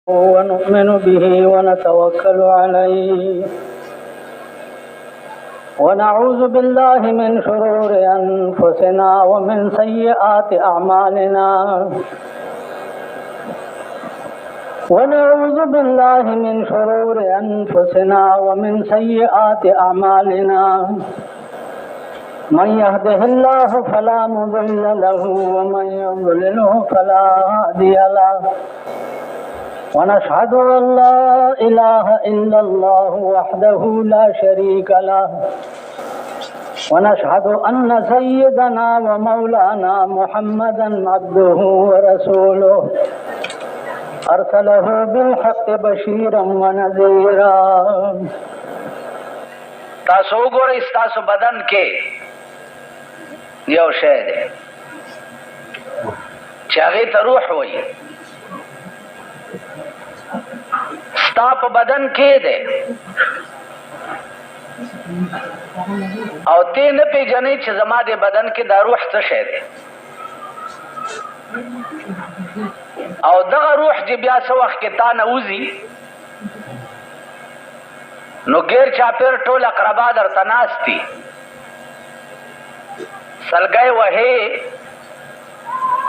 ونؤمن به ونتوكل عليه ونعوذ بالله من شرور أنفسنا ومن سيئات أعمالنا ونعوذ بالله من شرور أنفسنا ومن سيئات أعمالنا من يهده الله فلا مضل له ومن يضلله فلا هادي له ونشهد أن لا إله إلا الله وحده لا شريك له ونشهد أن سيدنا ومولانا محمدا عبده ورسوله أرسله بالحق بشيرا ونذيرا. تاسو وګورئ ستاسو بدن کې یو شی دی چې هغې ته روح وایي. ستا په بدن کې دی او ته نه پېژنې چې زما د بدن کې دا روح څه شی دی، او دغه روح چې بیا څه وخت کې تا نه وځي نو غیر چاپېر ټول اقربا درته ناست دي، سلګی وهې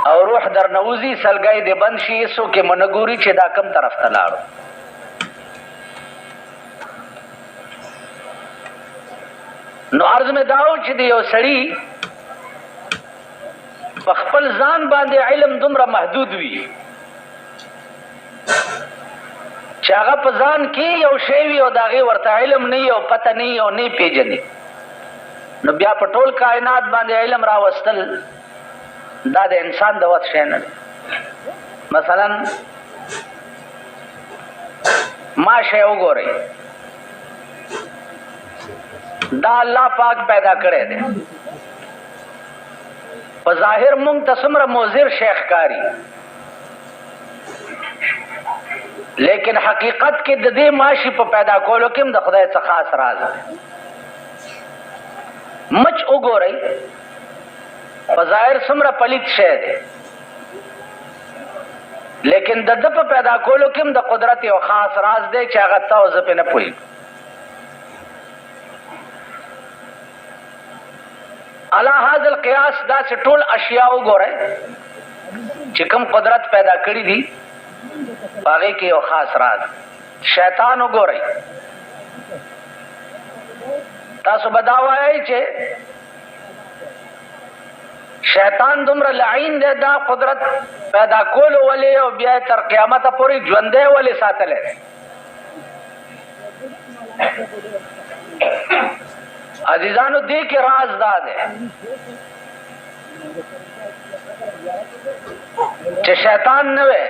او روح در نه وځي، سلګی دې بند شي، څوک یې ونه ګوري چې دا کوم طرف ته لاړو. نو عرض مې دا و چې د یو سړي په خپل ځان باندې علم دومره محدود وي چې هغه په ځان کې یو شی وي او د هغې ورته علم نه وي او پته نه وي او نه یې پېژني، نو بیا په ټول کائنات باندې علم راوستل دا د انسان د وس شی نه دی. مثلا ماشه وګورئ، دا الله پاک پیدا کړی دی، په ظاهر مونږ ته څومره مضر شی ښکاري، لیکن حقیقت کې د دې ماشي په پیدا کولو کې هم د خدای څخه خاص راز دی. مچ وګورئ، په ظاهر څومره پلیت شی دی، لیکن د ده په پیدا کولو کې هم د قدرت یو خاص راز دی چې هغه ته او زه پې نه پوهېږم. علی هذا القیاس داسې ټول اشیاء وګورئ چې کوم قدرت پیدا کړي دي په هغې کې یو خاص راز. شیطان وګورئ، تاسو به دا وایئ چې شیطان دومره لعین دی، دا قدرت پیدا کولو ولې او بیا تر قیامته پورې ژوندی ولې ساتلی دی؟ عزیزانو دې کې راز دا دی چې شیطان نه وی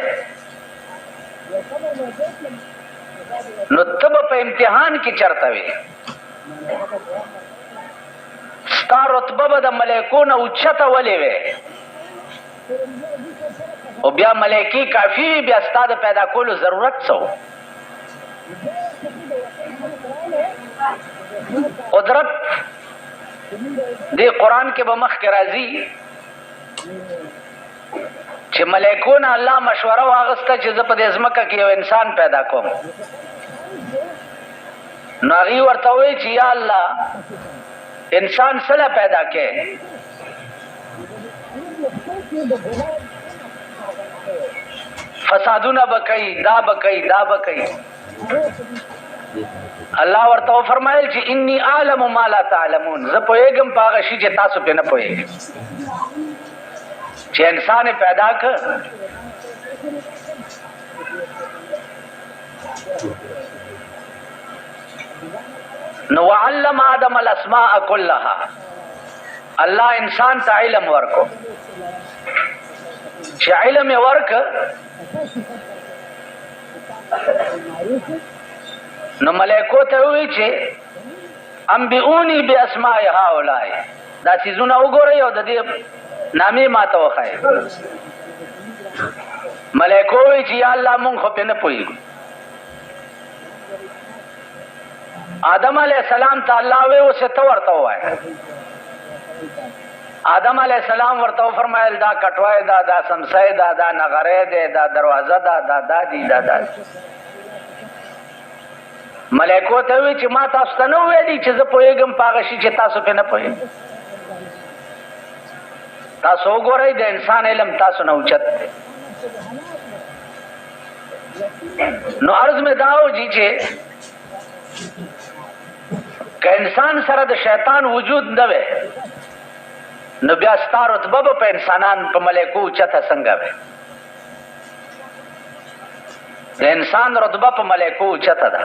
نو ته به په امتحان کې چرته وي، ستا رتبه به د ملایکو نه اوچته ولې وی، او بیا ملایکې کافي وي، بیا ستا د پیدا کولو ضرورت څه و؟ قدرت دې قرآن کې به مخکې راځي چې ملایکو نه الله مشوره واغسته چې زه په دې ځمکه کې یو انسان پیدا کوم، نو هغې ورته وایي چې یا الله انسان څه پیدا کې؟ فسادونه به کوي، دا به کوي، دا به کوي. الله ورته وفرمایل چې انی اعلم ما لا تعلمون، زه پوهېږم په هغه شي چې تاسو پرې نه پوهېږئ. چې انسان یې پیدا کړ نو وعلم آدم الاسماء كلها، الله انسان ته علم ورکو، چې علم یې ورک نو ملائکو ته وی چې انبئونی باسماء هؤلاء، دا څیزونه وګورئ او د دې نامې ماته وښایئ. ملائکو وی چې یا الله مونږ خو پې نه پوهېږو. آدم علیه السلام ته الله وی اوس ته ورته ووایه آدم علیہ السلام ورته فرمایل دا کټوای دا سمسای دا نغره ده دا دروازه دا دی دا ملائکو ته وی چې ما تاسو ته نو ویلي چې زه پوهېږم پاغه شي چې تاسو په نه پوهېږئ. تاسو وګورئ د انسان علم تاسو نه اوچت دی. نو عرض میں داو جی چې که انسان سره د شیطان وجود نه وي نو بیا ستا رتبه به په انسانان په ملائکو اوچته څنګه وي؟ د انسان رتبه په ملائکو اوچته ده،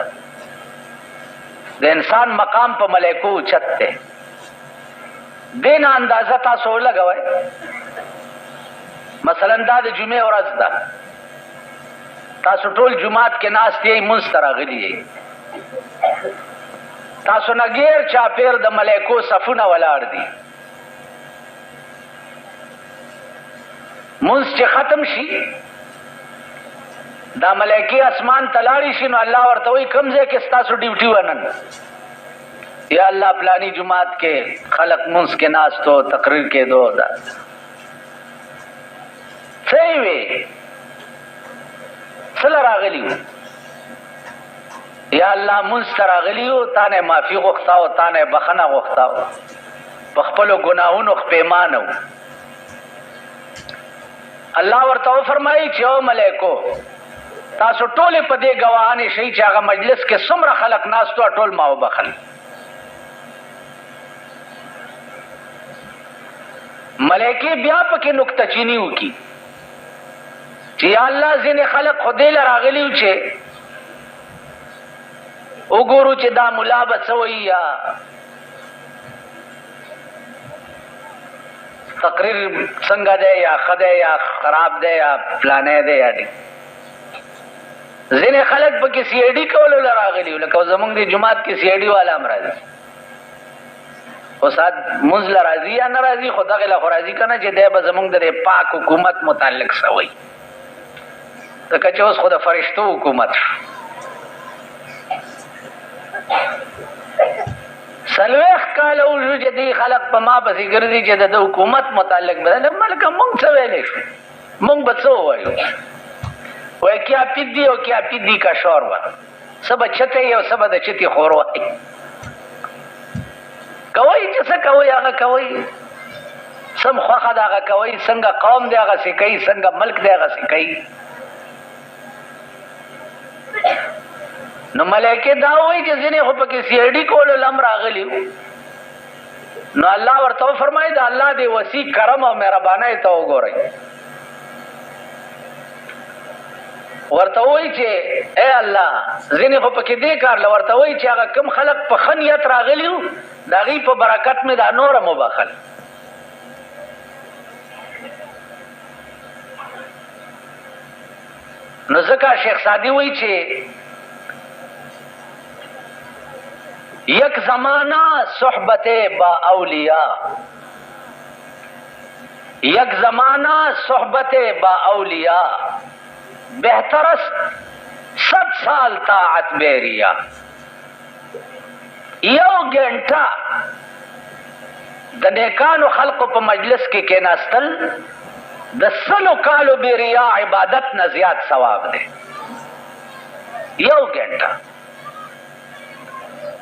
د انسان مقام په ملائکو اوچت دی. دین اندازه تاسو ولګوئ. مثلا دا د جمعې ورځ ده، تاسو ټول جمعات کې ناست یې، مونځ ته راغلي یې، تاسو نه غیر چاپیر د ملائکو صفونه ولاړ دي. مونځ چې ختم شي دا ملائکی اسمان تلاړي شي نو الله ورته وایي کوم ځای کې ستاسو ډیوټي ونن؟ یا الله پلانی جماعت کې خلق مونږ کې ناستو تقریر کې دو دا صحیح وي سره راغلیو. یا الله مونږ سره راغلیو، تا نه معافي غوښتاو، تا نه بخنه غوښتاو، په خپلو ګناهونو خپېمانه و. الله ورته فرمایي چې او ملائکو تاسو ټولې په دې ګواهانې شئ چې هغه مجلس کې څومره خلق ناستو ټول ما وبخل. ملائکې بیا پکې نکته چینی وکي چې یا الله ځینې خلق خو دې له راغلي و چې وګورو چې دا ملا به څه وایي، یا تقریر څنګه دی، یا ښه دی یا خراب دی، یا فلانی دی یا دی. ځینې خلک پکې سی آی ډي کولو له راغلي لکه زمونږ د جومات کې سی آی ډي والا هم راځي، خو سات مونځ له راځي یا نه راځي، خو دغې له خو راځي که نه چې دی به زمونږ د پاک حکومت متعلق څه وایي، ځکه چې اوس خو د فرشتو حکومت شو. 40 کاله وشو چې دې خلک په ما پسې ګرځي چې د حکومت متعلق بدل ملکه مونږ څه ویلی شو، مونږ به څه ووایو؟ وای کیا پیدی او کیا پیدی کا شور و سب چته یو سب د چتی خور وای کوي چې څه کوي هغه کوي، سم خوخه دغه کوي، څنګه قوم دی هغه سې کوي، څنګه ملک دی هغه سې کوي. نو ملائکه دا وایي چې ځینې خو پکې سی آی ډي کولو لم راغلي نو الله ورته فرمایي دا الله دی وسیع کرم او مهربانۍ ته وګورئ. ورته وایي چې اے الله ځینې خو پکې دې کار له ورته وایي چې هغه کم خلق په ښه نیت راغلي وو د هغوی په برکت مې دا نوره مبخل. نو ځکه شیخ سعدي وایي چې یک زمانہ صحبت با اولیاء، یک زمانہ صحبت با اولیاء بہتر است 100 سال طاعت بیریا. یو گھنٹا د نیکانو خلقو په مجلس کې کېناستل د 100 کالو بیریا عبادت نه زیات ثواب دی. یو گھنٹا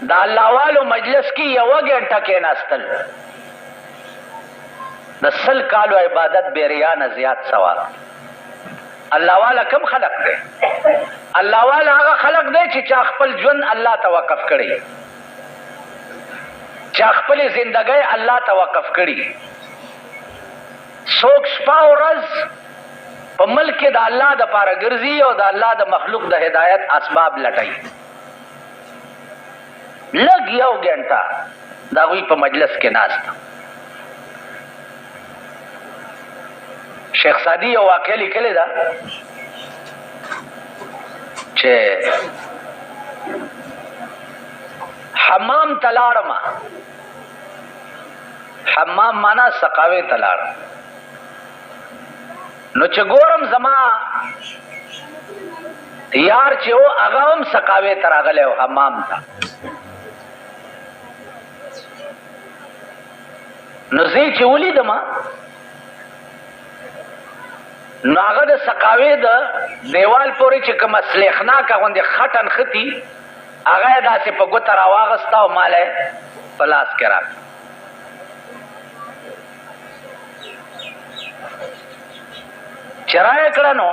د الله والو مجلس کې یو گھنٹا کېناستل د 100 کالو عبادت بیریا نه زیات ثواب. الله والا کم خلق دی؟ الله والا هغه خلق دی چې چا خپل ژوند الله ته وقف کړي، چا خپل زندګۍ الله ته وقف کړي. څوک شپه او ورځ په ملک کې د الله د پاره ګرځي او د الله د مخلوق د هدایت اسباب لټوي. لږ یو ګنټه د هغوی په مجلس کې ناست. شیخ سعدي یو واقعه لیکلې ده چې حمام ته لاړم. حمام معنا سقاوي ته لاړم. نو چې ګورم زما یار چې و هغه هم سقاوي ته راغلی و حمام ته. نو زی چې ولیدم نو هغه د سقاوي د دیوال پورې چې کومه سلیخناکه غوندې خټن خطي هغه یې داسې په ګوته راواغسته او ما له په لاس کې راکړه. چې رایې کړه نو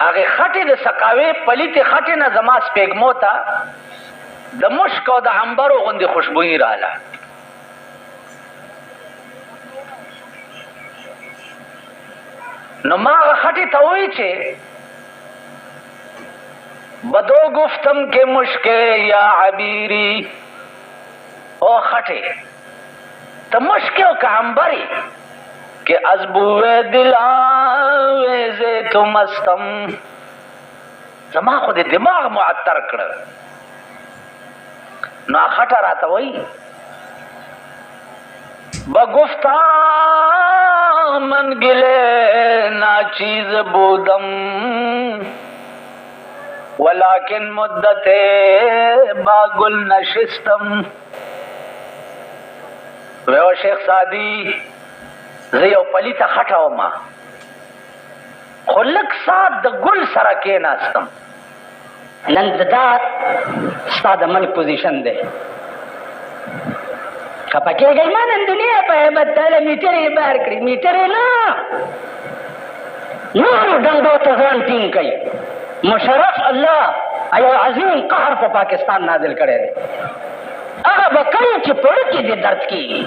هغې خټې د سقاوي پلیتې خټې نه زما سپېږمو ته د مشک او د عنبرو غوندې خوشبويي رااله. نو ما هغه خټې ته ووایي چې بدو گفتم که مشک یا عبیری او خټې ته مشک او که عنبرې که از بوی دل آویز تو مستم زما خو د دماغ معطر کړه. نو خټه راته وایي بگفتا من گله ناچیز بودم ولکن مدت با گل نشستم. ویو شیخ سعدی زه یو پلیته خټه ومه خو لږ ساعت د ګل سره کېناستم. نن دا ستا د ملک پوزیشن دی. خفه کېږئ ما نن دنیا په هیبت تاله میټرې بار کړي. میټرې نه نورو ډنډو ته ځان ټینګ کوي. مشرف الله یو عظیم قهر په پاکستان نازل کړی دی. هغه به کوي چې په وړه کې دې درد کېږي.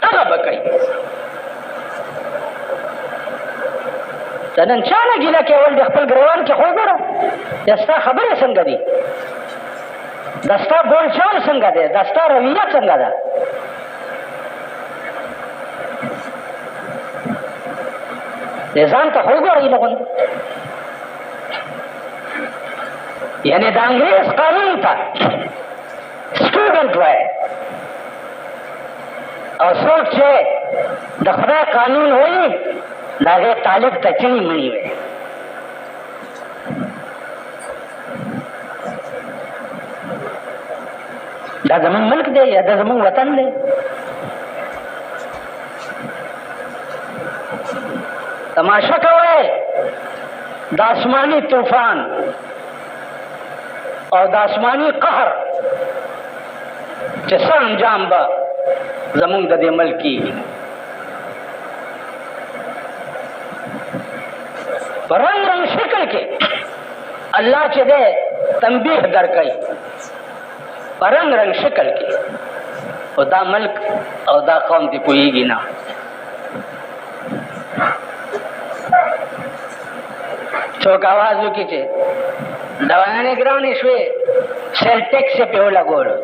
هغه به کوي. ته نن چا نه ګیله کول د خپل ګریوان کې خو ګوره د ستا خبرې څنګه دي، د ستا بول چال څنګه دی، د ستا رویه څنګه ده. د ځان ته خو ګوره ایله غوندې یعنې د انګریز قانون ته سټوډنټ وایي او څوک چې د خدای قانون وایي د هغې طالب ته چڼې مڼې وایي. دا زمونږ ملک دی یا دا زمونږ وطن دی؟ تماشا کوئ د آسماني طوفان او د آسماني قهر چې څه انجام به زمونږ د دې ملک کېږي. په رنګ رنګ شکل کې الله چې دی تنبیه درکوي، په رنګ رنګ شکل کې. او دا ملک او دا قوم دې پوهېږي نه. څوک आवाज وکړي چې دوايانې ګرانې شوې سیل ټیکس یې پې ولګولو،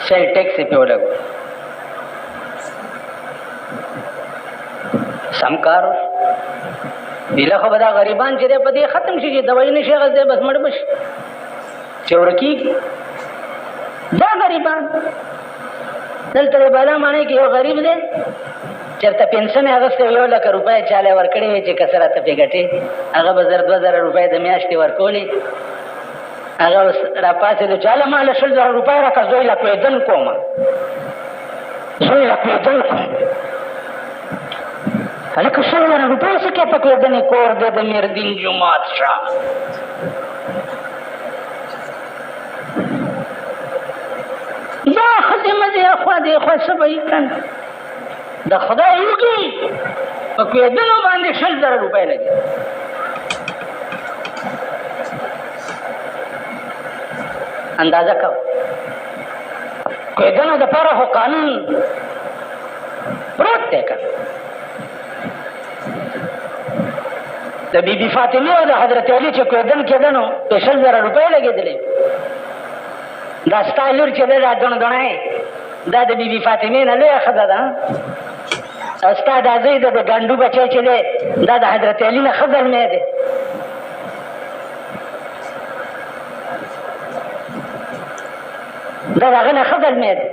سیل ټیکس یې پې ولګولو. سم کار ایله خو به دا غریبان چې دی په دې ختم شي چې دوایي نشي اخیستی بس مړ به شي چې ورکېږي. دا غریبان دلته د بالا ماڼۍ کې یو غریب دی چېرته پنسن یې اخیستی 1,00,000 روپۍ چاله ورکړې وې چې که څه راته پې ګټې هغه به 2,000 روپۍ د میاشتې ورکولې. هغه اوس راپاڅېدو چاله ماله 100,000 روپۍ راکړه زوی له کوېدن کومه، زوی له کوېدن کوم. هلکه 100,000 روپۍ څه کې په کوېدنې کور دی د میردین جومات شاه. یا ښځې مزې اخوا دې خوا څه به یې که نه د خدای وږي په کوېدنو باندې 100,000 روپۍ لګي. اندازه کوه کوېدنو دپاره خو قانون پروت دی که د بی بی فاطمې او د حضرت علي چې کوېدن کېده نو په 100,000 روپۍ لګېدلې. دا ستا لور چې دی دا دڼدڼی دا د بی بی فاطمې نه لویه ښځه ده او ستا دا زوی د ګانډو بچی چې دی دا د حضرت علي نه ښه زلمی دی. دا د هغه نه ښه زلمی دی.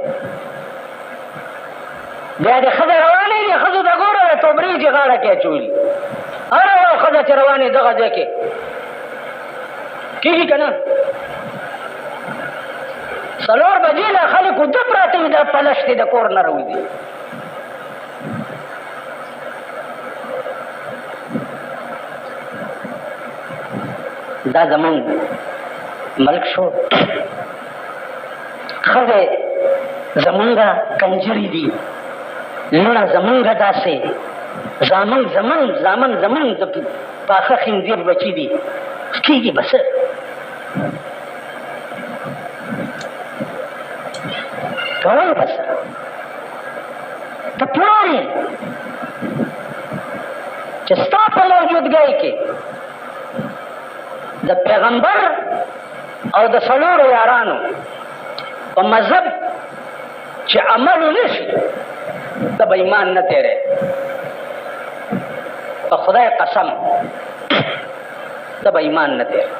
بیا د ښځه روانې دي ښځو ته ګوره د توبریجې غاړه کې اچولي. هره یو ښځه چې روانې دغه ځای کې کیږي کنه څلور بجې لا خلک ود پراته وي دا پلشتې د کور نه راوځي دا زمون ملک شو خزه زمونږه کنجری دي لونه زمونږه داسې زامن د پاخه خنزیر بچی دي کیږي بس کوي بس ته پلارې چې ستا په موجودګۍ کې د پیغمبر او د څلورو یارانو په مذهب چې عمل ونشي ته به ایمان نه تیری په خدای قسم ته به ایمان نه تیری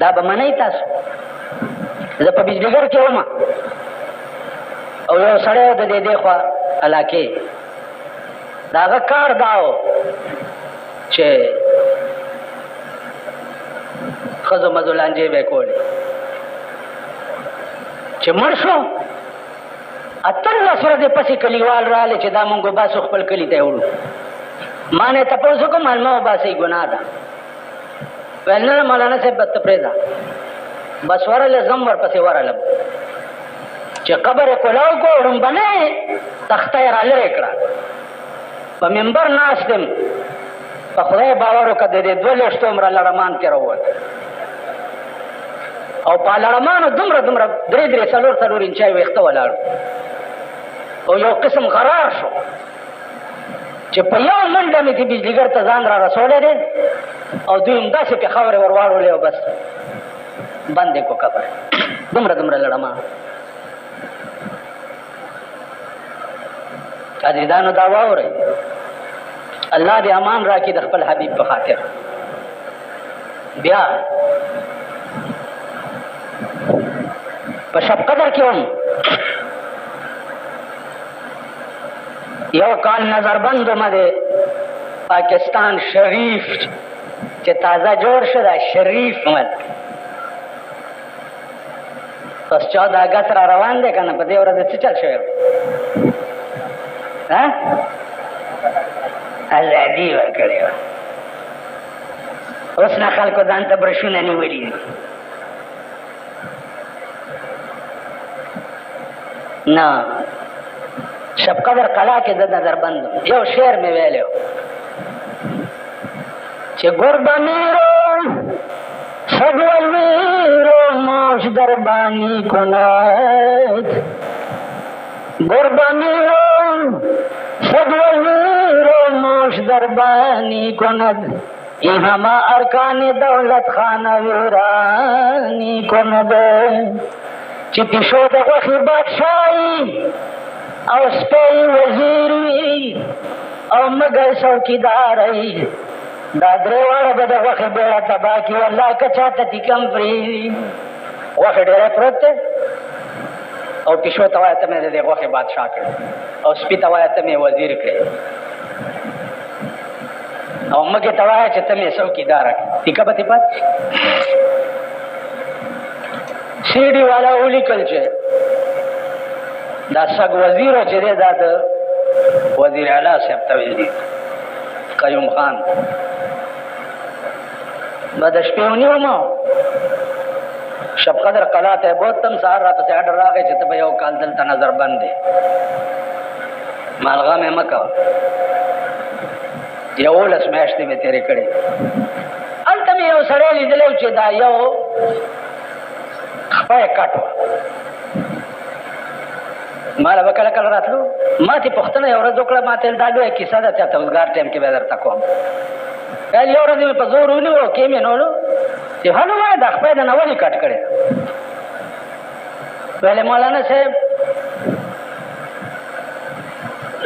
دا به منئ تاسو زه په بجلیګر کې وم او یو سړی د دې خوا علاقې د هغه کار دا و چې ښځو مزو لانجې به یې کولې چې مړ شو 18 ورځې پسې کلیوال راغلې چې دا مونږ وباسو خپل کلي ته یې وړو ما نه تپوس وکړم ما وباسئ ګناه ده ویل نه مولانا صاحب بد ته پرېږده بس ورله زم ورپسې ورغلم چې قبر یې کولاو کړو ړومبنۍ تخته یې رالرې کړه په منبر ناست یم په خدای باور وکړه د دې 2 لښتو عمره لړمان کې راووت او په لړمانو دومره 3 4 انچای ویښته ولاړ او یو قسم قرار شو چې په یو منډه مې دې بجلیګر ته ځان را رسولی دی او دوی همداسې پې خاورې ور واړولې او بس بند یې کو قبر دومره لړمان حاجدانو دا واورئ الله دې امان راکړي د خپل حبیب په خاطر بیا په شب قدر کې هم یو کال نظربند مده پاکستان شریف چې تازه جوړ شو دا شریف مد پس 14 اگست را روان دی کنه په دې ورځ څه چل شوی ها ازادي ورکړې اوس نه خلکو ځان ته برشونه نیولي نه شب قدر قلا کې د نظربند یو شعر مې ویلو چې ګربه میرو سګویرو موش دربانی کند ګربه میرو سګویرو موش دربانی کند ای همه ارکان دولت خانه ویرانی کند چې پیشو د غوښې بادشاهي او سپی وزیر وي او مګر څوکیداري دا درې واړه به د غوښې بیړه تباه کړي والله که چاته تیکم پرېږدي غوښې ډېری پروت دی او پیشو ته وایه ته مې د دې غوښې بادشاه کړې او سپي ته وایه ته مې وزیر کړې او مګې ته وایه چې ته مې څوکیداره کړې تیکه به تې پاتې سیډي والا ولیکل چې دا سګ وزیر چې دی دا د وزیر اعلی صاحب ته ویل دي قیوم خان به د شپې ونیوم شب قدر قلا ته بوتم سهار راپسې اډر راغی چې ته به یو کال دلته نظربند دی مالغه مې مه کوه 11 میاشتې مې تېرې کړې هلته مې یو سړی لیدلی چې دا یو خپه یې کټ وه ما له به کله کله راتلو ما تې پوښتنه یو ورځ وکړه ما ته دا لویه کیسه ده چاته اوزګار ټایم کې به درته کوم ویل یو ورځ مې په زور ونیو کې مې نولو چې هلو وایه دا خپه یې د نه ولې کټ کړې ویلې مولانا صاحب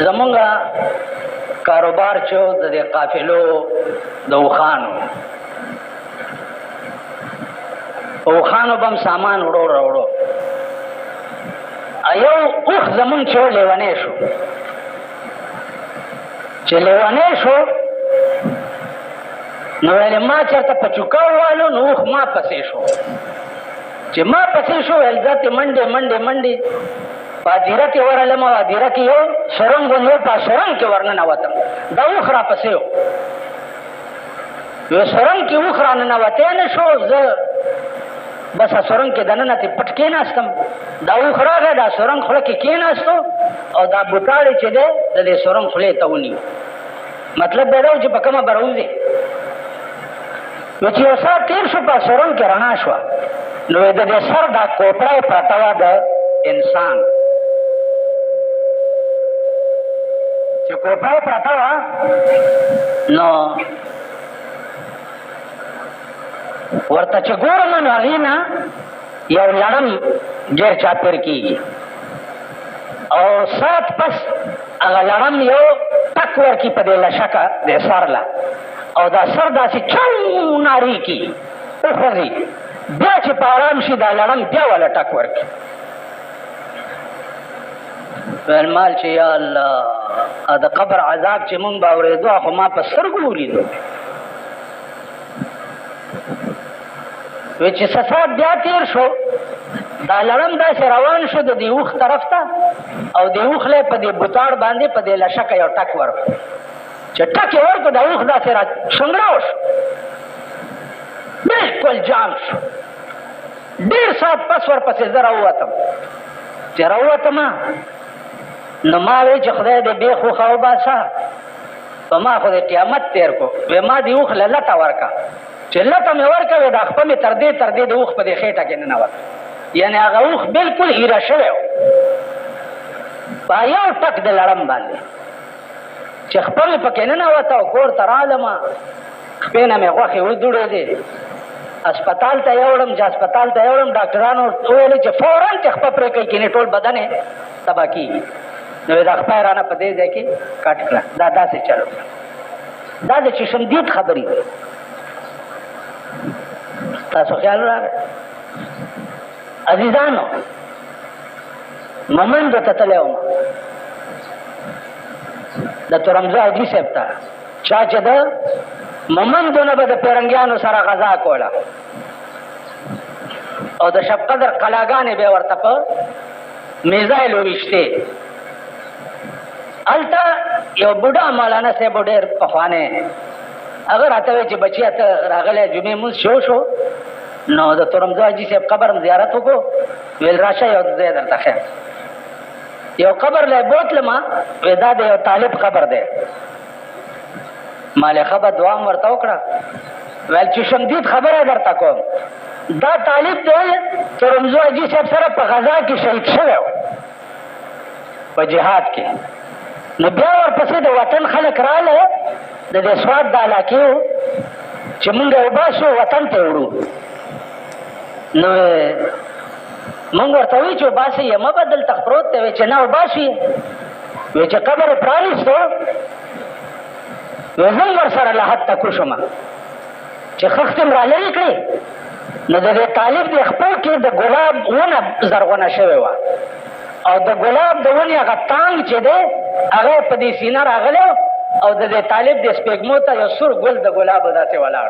زمونږ کاروبار چې د دې قافلو د اوښانو به هم سامان وړو راوړو یو اوښ زمونږ چې لیونی شو نو ویل ما چرته په چوکاو والو نو اوښ ما پسې شو چې ما پسې شو ویل ځاتې منډې په هدیره کې ورغلم او هدیره کې یو سرنګ ونیو په سرنګ کې ورننوتم دا اوښ راپسې و یو سرنګ کې اوښ راننوتی نه شو زه بس سرنګ کې دننه تې پټ کېناستم دا اوښ راغی دا سرنګ خوله کې کېناستو او دا بوټاړې چې دی د دې سرنګ خولې ته ونیو مطلب دا و چې په کومه به راوځې نو چې یو ساعت تېر شو په سرنګ کې رڼا شوه نو د دې سر دا کوپړه پرته وه د انسان چې کوپړه پرته وه نو ورته چې ګورم نو هغې نه یو لړم ډېر چاپېر کېږي او ساعت پس هغه لړم یو ټک ورکي په دې لشکه د سر له او دا سر داسې چو ناري کي وخوځي بیا چې په آرام شي دا لړم بیا وله ټک ورکي ویل مال چې یا الله د قبر عذاب چې مونږ به اورېدو خو ما په سترګو ولیدو وی چې سسات بیا تیر شو دا لړم داسې روان شو د دې اوښ طرف ته او د اوښ لی په دې بوتاړ باندې په دې لشکه یو ټک ورکړو چې ټک یې ورکړو دا اوښ داسې را شنګراو شو بلکل جام شو ډېر ساعت پس ورپسې زه راووتم چې راووتم نو ما وی چې خدای دې بې خوښه وباسه په ما خو دې قیامت تېر کو وی ما دې اوښ له لټه ورکړه چې لټه مې ورکوې دا خپه مې تر دې د اوښ په دې خېټه کې ننوت یعنې هغه اوښ بلکل هیره شوی و په یو ټک د لړم باندې چې خپه مې پکې ننوته او کور ته رالمه خپې نه مې غوښې ودوړېدې اسپتال ته یوړم چې اسپتال ته یوړم ډاکټرانو وویلې چې فوراً چې خپه پرې کوي کینې ټول بدن یې تباه کېږي نو دا خپه یې رانه په دې ځای کې کټ کړه دا داسې چلو دا د چشمدید خبرې دي تاسو خیال راغی عزیزانو مومندو ته تللی وم د تورمزو حاجي صاحب ته چا چې د مومندو نه به د پیرنګیانو سره غذا کوله او د شب قدر قلاګانې به ورته په میزایلو ویشتې هلته یو بوډا مولانا صاحب ډېر پخوانی هغه راته وایي چې بچیه ته راغلی جمعې مونځ شو نو د تورمزو حاجي صاحب قبر م زیارت وکړو ویل راشه یو ځای درته ښیم یو قبر لی بوتلمه وی دا د یو طالب قبر دی ما لیخه به دعا م ورته وکړه ویل چې شمدید خبره درته کوم دا طالب دی تورمزو حاجي صاحب سره په غزا کې شهید شوی و په جهاد کې نو بیا ورپسې د وطن خلک راله د دې سوات د علاقې و چې مونږ یې وباسو وطن ته وړو نو مونږ ورته وایي چې وباسئ یې مه به دلته پروت دی وایي چې نه وباسو یې وایي چې قبر یې پرانیستو وایي زه هم ورسره لحد ته کوشم چې خښتې م رالرې کړې نو د دې طالب د خپل کې د ګلاب ونه زرغونه شوې وه او د ګلاب د ونې هغه تانګ چې دی هغه په دې سینه راغلی او د دې طالب د سپېږمو ته یو سور ګل د ګلابو داسې ولاړ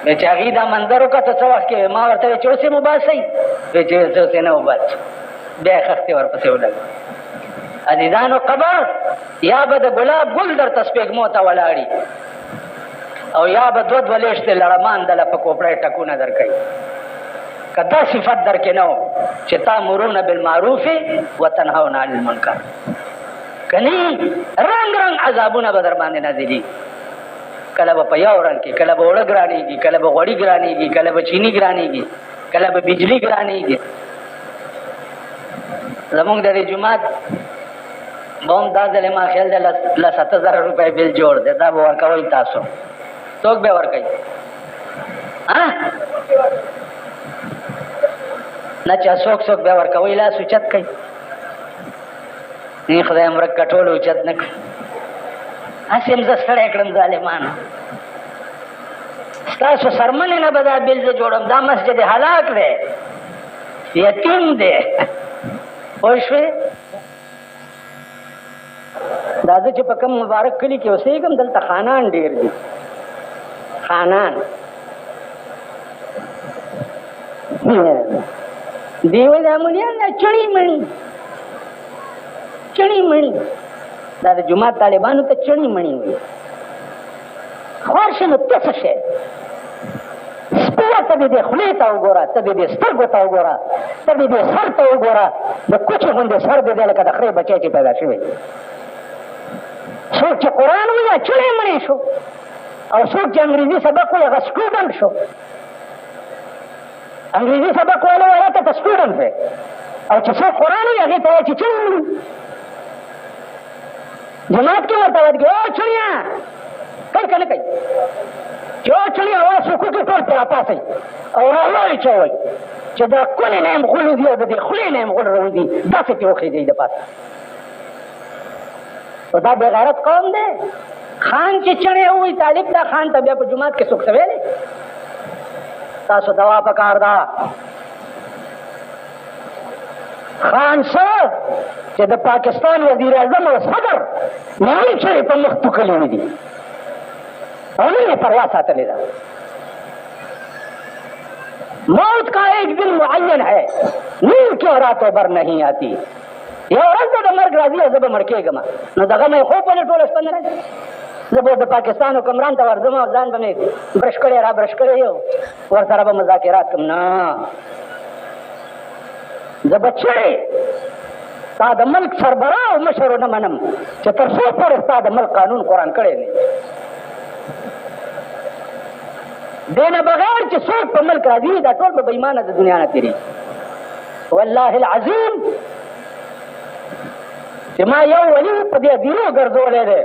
چې هغې دا منظر وکړه ته څه وخت کې ما ورته ویل چې اوس یې وباسئ وایي چې زه اوس یې نه وباسم بیا یې خښتې ورپسې ولګوي عزیزانو قبر یا به د ګلاب ګل درته سپېږمو ته ولاړي او یا به دوه لیشتې لړمان دله په کوپړی ټکونه در کوي که دا صفت در کې نه و چې تامرون بالمعروف وتنهون عن المنکر که نه رنګ رنګ عذابونه به در باندې نازلېږي کله به په یو رنګ کې کله به اوړه ګرانېږي کله به غوړي ګرانېږي کله به چینی ګرانېږي کله به بجلي ګرانېږي زمونږ د دې جومات به هم دا ځلې ما خیال دی 7,000 روپۍ بل جوړ دی دا به ورکوئ تاسو څوک به ورکوي نه چې څوک بیا ورکوئ لاس اوچت کوي نه خدای مرک ټول اوچت نه کړي هسې هم زه ستړی کړم ظالمانو ستاسو سرمنې نه به دا بل زه جوړم دا مسجد هلاک دی یتیم دی پوه شوې دا زه چې په کوم مبارک کلي کې اوسېږم دلته خانان ډېر دي خانان دی وایي دا مونیان دا چڼي مڼي دا د جومات طالبانو ته چڼي مڼي وایي خوار شي نو ته څه شی سپیه ته دې خولې ته وګوره ته دې سترګو ته وګوره ته دې سر ته وګوره د کوچې غوندې سر دې دی لکه د خرې بچی چې پیدا شوی څوک چې قرآن وایي چڼی مڼی شو او څوک چې انګریزي سبق وایي هغه سټوډنټ شو انګریزي سبق ویلو والا ته سټوډنټ دی او چې څوک قرآن وایي هغې ته وایي چې چڼی مڼي جماعت کې ورته وایي او چڼیا کوي که نه کوي چې او چڼي اواز وکړو کې ټول پرې راپاڅئ او راوایي چې وایي چې د کونې نه یم غول وځي او د دې خولې نه یم غول راوځي داسې پرې وخېږئ د پاسه او دا بې غیرت قوم دی خان چې چڼی ووایي طالب دا خان ته بیا په جومات کې څوک څه ویلی تاسو دوا پکار ده خان صاحب چې د پاکستان وزیر اعظم او صدر نیم چڼې په مخ توکلې وي دي اور نے پرواہ ساتلی دا موت کا ایک دن معین ہے نیند کیوں راتوں بھر نہیں آتی یو ورځ د مرګ راځي او زه به مړ کېږم نو دغه مې خوب ولې ټوله شپه نه راځي زه به د پاکستان حکمران ته ورځم او ځان به مې برش کړی را برش کړی یو ورسره به مذاکرات کوم نه زه به چړې ستا د ملک سربراه او مشر ونه منم چې تر څو پورې ستا د ملک قانون قرآن کړی نه دینا بغیر چې څوک په ملک راځي دا ټول به بېمانه د دنیا نه تېري والله العظیم چې ما یو ولي په دې دیرو ګرځولی دی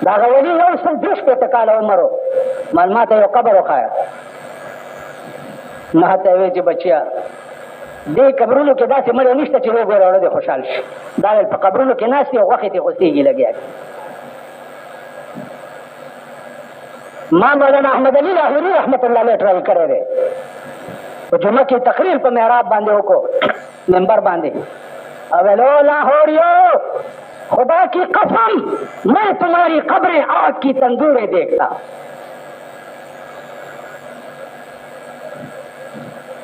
د هغه ولي 130 کاله عمر و ما ته یو قبر وښایه ما ته یې ویل چې بچیا دې قبرونو کې داسې مړی نشته چې وګوره وړه دې خوشحال شي دا ویل په قبرونو کې ناست دي او غوښې ترې غوستېږي لګیا دي ما مولانا احمد علی لاهوري رحمت الله علیه ټرای کړی دی په جمعه کې تقریر په محراب باندې وکړو منبر باندې او ویلو لاهوریو خدا کی قسم میں تمہاری قبریں آگ کی تندوریں دیکھتا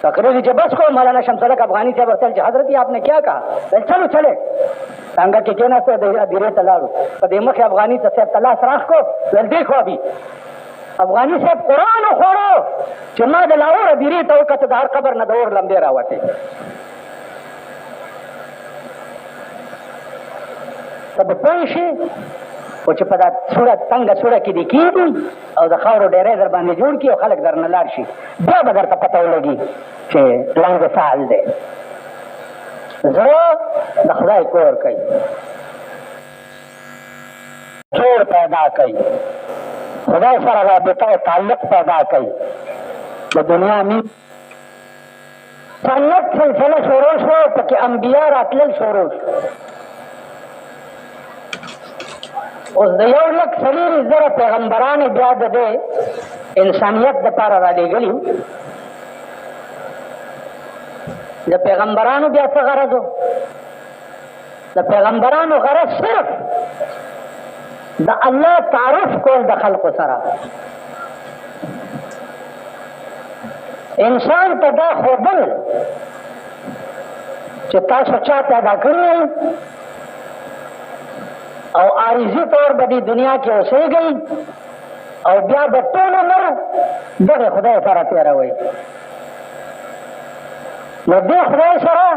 تقریر جب بس کو مولانا شمس الحق افغانی صاحب ورته حضرت آپ نے کیا کہا چلو چلے څنګه کې کېناسته دیرې ته لاړو په دې مخې افغاني ته صاحب ته لاس راښکو ویل دیکھو ابھی افغاني صاحب قرآن وخوړو چې ما د لاهوره دیرې ته وکتل د هر قبر نه د اور لمبې راوتې ته به پوه شې خو چې په دا سوړه تنګه سوړه کې دې کېږي او د خاورو ډېری در باندې جوړ کړي او خلک درنه لاړ شي بیا به درته پته ولګي چې لاندې څه حال دی زړه د خدای کور کوي جوړ پیدا کوي خدای سره رابطه او تعلق پیدا کوي د دنیا مين سنت سلسله شروع شو پکې انبیا راتلل شروع شو اوس د 1,40,000 پیغمبران بیا د انسانیت دپاره رالیږلي د پیغمبرانو بیا څه غرض و د پیغمبرانو غرض صرف د الله تعارف کول د خلقو سره انسان ته دا ښودل چې تاسو چا پیدا کړی او عارضي طور به دې دنیا کې اوسېږئ او بیا به ټول عمر دغه خدای سره تېروئ نو دې خدای سره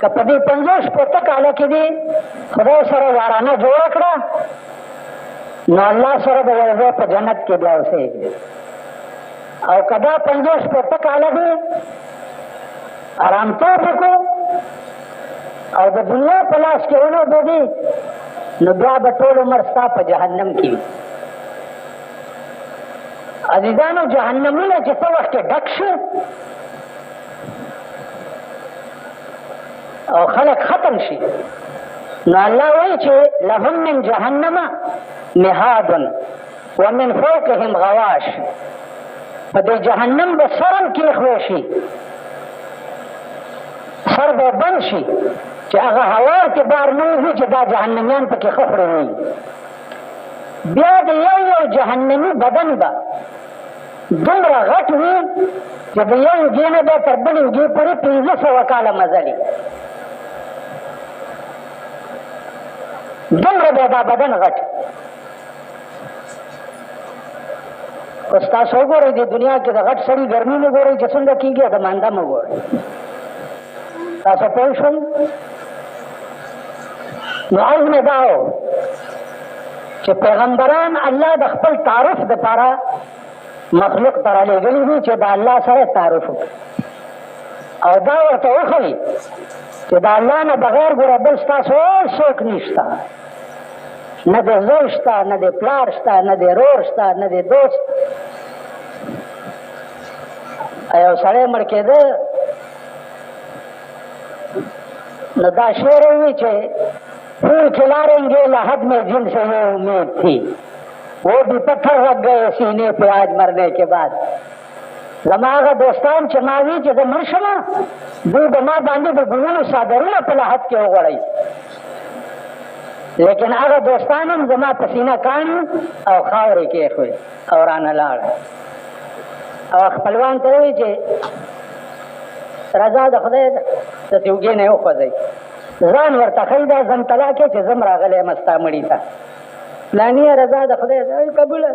که په دې 50-50 کاله کې دې خدای سره یارانه جوړه کړه نو الله سره به یو ځای په جنت کې بیا اوسېږي او که دا 50-50 کاله دې ارامتوب وکړو او د دنیا په لاس کې ولوبېږي نو بیا به ټول عمر ستا په جهنم کې وي عزیزانو جهنمونه چې څه وخت کې ډک شو او خلق ختم شي نو الله وایي چې لهم من جهنم مهاد ومن فوقهم غواش په دې جهنم به سرم کېښوی شي سر به بند شي چې هغه هوار کې بار نه وي چې دا جهنمیان پکې خفړې وي. بیا د یو یو جهنمي بدن به دومره غټ وي چې د یو اوږې نه بیا تر بلې اوږې پورې 1500 کاله مزلي. دومره بیا دا بدن غټ. اوس تاسو وګورئ د دنیا کې د غټ سړي ګرمي نه ګورئ چې څنګه کېږي، د مانده مه ګورئ. تاسو پوه شئ؟ نو عزم دا و چې پیغمبران الله د خپل تعارف دپاره مخلوق ته رالېږلي دي چې د الله سره تعارف وکړي او دا ورته وښیي چې د الله نه بغیر ګوره بل ستاسو څوک نشته. نه د زوی شته، نه د پلار شته، نه د رور شته، نه د دوست. یو سړی مړ کېده نو دا شعر وی چې پھول کھلاریں گے لحد میں جن سے یہ امید تھی وہ بھی پتھر رکھ گئے سینے پہ آج مرنے کے بعد. زما هغه دوستان چې ما وی چې زه مړ شم دوی به ما باندې د ګلونو څادرونه په لحد کې وغوړئ، لیکن هغه دوستان هم زما په سینه کاڼي او خاورې کېښوي او رانه لاړ. او خپلوان ته وی چې رضا د خدای ده، داسې اوږې نه یې وخوځئ، ځان ورته ښایي دا زمطلا کې چې زم راغلی یم ستا مړي ته. فلاني رضا د خدای ده، قبوله.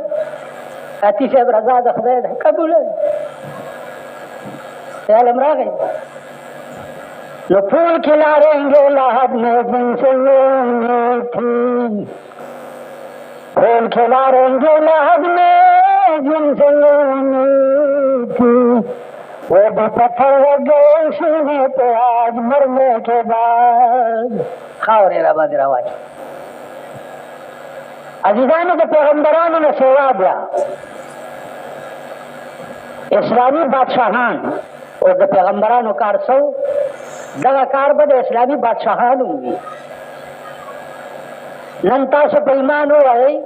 عطي صاحب رضا د خدای ده، قبوله. خیال هم راغی. نو پھول کھلاریں گے لحد میں جن سے یہ امید تھی، پھول کھلاریں گے لحد میں جن سے یہ امید تھی، وہ بھی پتھر رکھ گئے سینے پہ آج مرنے کے بعد. خاورې را باندې راواچوي. عزیزانو د پیغمبرانو نه سوا بیا اسلامي بادشاهان او د پیغمبرانو کار څه و؟ دغه کار به د اسلامي بادشاهانو وي. نن تاسو په ایمان ووایئ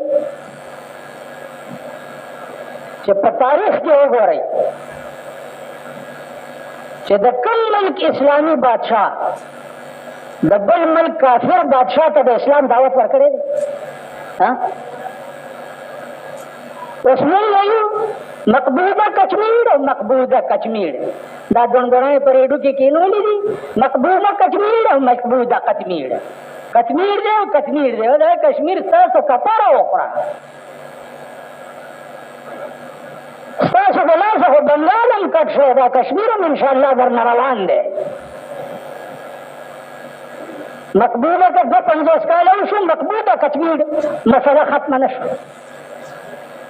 چې په تاریخ کې وګورئ چې د کوم ملک اسلامي بادشاہ د بل ملک کافر بادشاہ ته د اسلام دعوت ورکړی دی؟ اوس موږ وایو مقبوضه کشمیر او مقبوضه کشمیر، دا دونګړی په ریډیو کې کینولې دي، مقبوضه کشمیر او مقبوضه کشمیر. کشمیر دی او کشمیر دی، دا کشمیر ستاسو کپاره وخوره، ستاسو د لاسه خو بنګال هم کټ شو، دا کشمیر هم انشاءالله درنه روان دی. مقبوضه که 250 کاله وشو، مقبوضه کشمیر مسله ختمه نه شوه.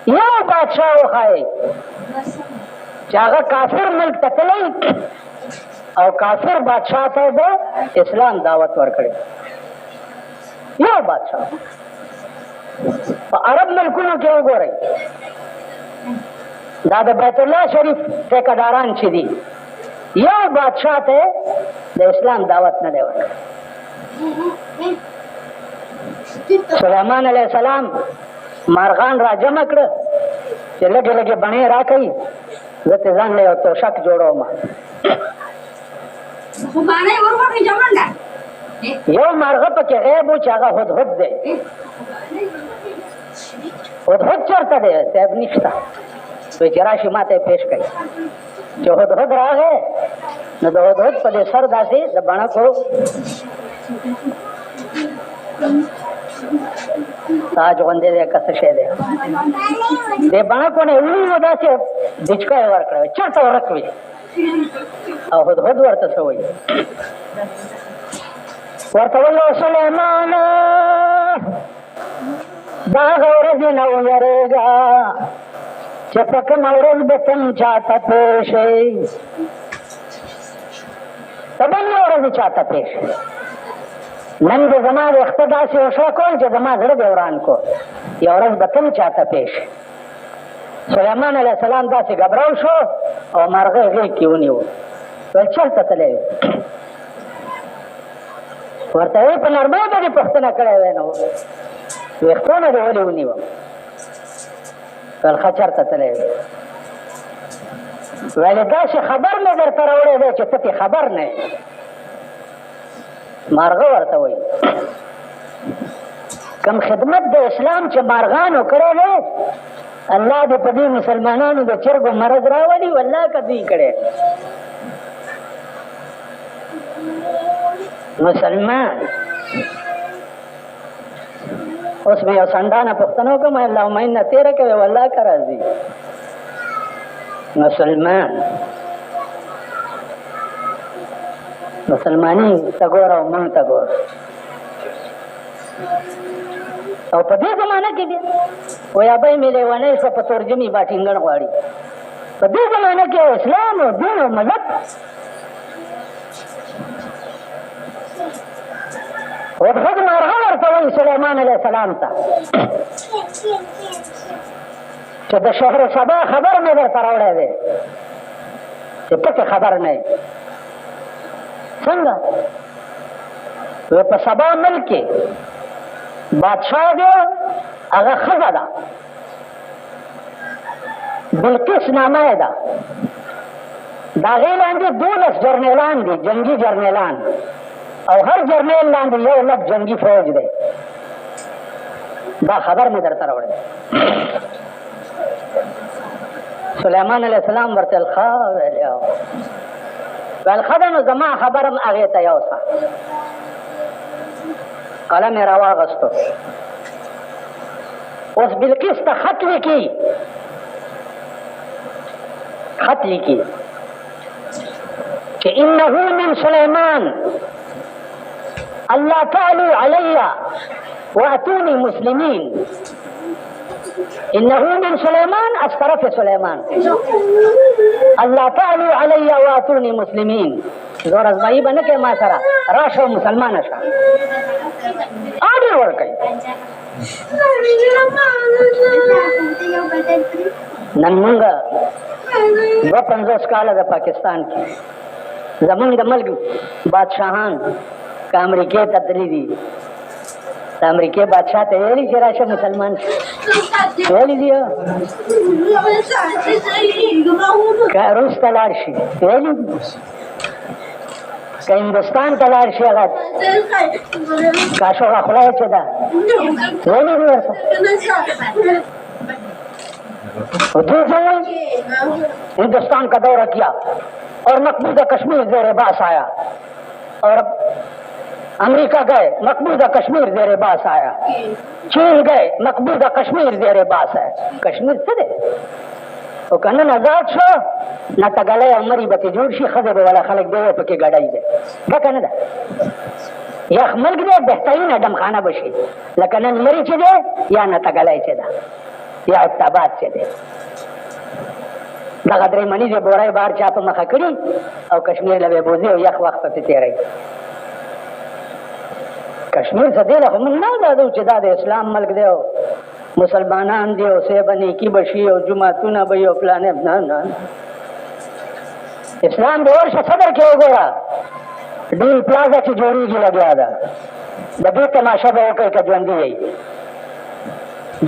یو بادشاہ وښایئ چې هغه کافر ملک ته تللی او کافر بادشاہ ته د اسلام دعوت ورکړی. یو بادشاہ په عرب ملکونو کې وګورئ، دا د بیت الله شریف ټیکهداران چې دي، یو بادشاہ ته د اسلام دعوت نه دی ورکړی. سلیمان علیه السلام مارغان را جمع کړه چې لږې لږې بڼې راکوي، زه ترې ځان له یو توشک جوړوم. یو مارغه پکې غیب و چې هغه هدهد دی. هدهد چېرته دی؟ صاحب نشته. وایي چې راشي ما ته یې پېش کړي. چې هدهد راغی نو د هدهد په دې سر داسې د بڼکو تاج غوندې دی که څه شی دی، دې بڼکو نه ونیو داسې دچکه یې ورکړی، چېرته ورک وي. او هدهد ورته څه وایي؟ ورته وایي سلیمانه د هغه ورځې نه ویرېږه چې په کومه ورځ به ته چاته پېښ یې، په بله ورځې چاته پېښ یې. نن د زما ویښته داسې وشوه کول چې زما زړه دې وران کو، یو ورځ به ته چاته پېښ یې. سلیمان علیه السلام داسې ګبراو شو او مرغه یې غېږ کې ونیو. ویل چېرته تللی وې؟ ورته وایي په نرمۍ به دې پوښتنه کړې وی نو ویښتو نه دې ولې ونیوم؟ ویل ښه چېرته تللی وې؟ ویلې داسې خبر مې درته راوړی دی چې ته پې خبر نه یې. مارغه ورته وایي. کم خدمت د اسلام چې مارغانو کړی دی الله دې په دې مسلمانانو د چرګو مرض راولي والله که دوی کړی مسلمان. اوس مې یو سندانه پوښتنه وکړم اللهم انا تیره کوي والله که راځي مسلمان مسلمانی ته ګوره او مونږ ته ګوره. او په دې زمانه کې بیا وایي ابۍ مې لیونی شوه په ترجمې با ټینګڼ غواړي. په دې زمانه کې اسلام او دین او ملت ودغه مارغه ورته وایي سلیمان علیه السلام ته چې د شهر سبا خبر مې درته راوړی دی چې پکې خبر نه یې. څنګه؟ وی په سبا ملک کې بادشاہ دی هغه ښځه ده بلقیس نامه یې ده. د هغې لاندې 12 جرنیلان دي جنګي جرنیلان او هر جرنیل لاندې 1 لک جنګي فوج دی. دا خبر مې درته راوړی. سلیمان علیه السلام ورته ښه ویلې ویل ښه ده نو زما خبرم هغې ته یوسه. قلم یې راواغستو. اوس بلقیس ته خط لیکي چې انه من سلیمان الله تعالی علی واتونی مسلمین. انه من سلیمان از طرف سلیمان الله تعالی علی واتونی مسلمین. زور ازمایی به نه کې ما سره راشه او مسلمانه شه. آډر ورکوي. نن مونږ 52 کاله د پاکستان کې زمونږ د ملک بادشاهان که امریکې ته تللي دي د امریکې بادشاه ته ویلي چې راشه مسلمان ویلي دي که روس ته لاړ شي ویلي دي که هندوستان ته لاړ شي هغه کاشوغه خوله چې ده ویلي دي ورته हिंदुस्तान का दौरा किया और मकबूजा कश्मीर जेर बास आया और अमेरिका गए मकबूजा कश्मीर जेर बास आया चीन गए मकबूजा कश्मीर जेर बास है कश्मीर से दे वो कहना आजाद शो न तगले अमरी बती जोड़ शी खजब वाला खलक दे पके गड़ाई दे क्या कहना था या मल्क दे बेहतरीन अडम खाना बशी लेकिन मरी चले या न तगलाई चेदा یا اتباد چه دی دغه درې مني چې بورای بار چا په مخه کړي او کشمیر له بوزي او یخ وخت پسې تېری کشمیر څه دی له خو موږ نه اندازو چې دا د اسلام ملک دی او مسلمانان دي او سه بني کی بشي او جمعتونه به یو پلانې نه اسلام د ورشه صدر کې وګوره ډیل پلازا چې جوړیږي لګیا ده د دې تماشه به وکړي که ژوندي یې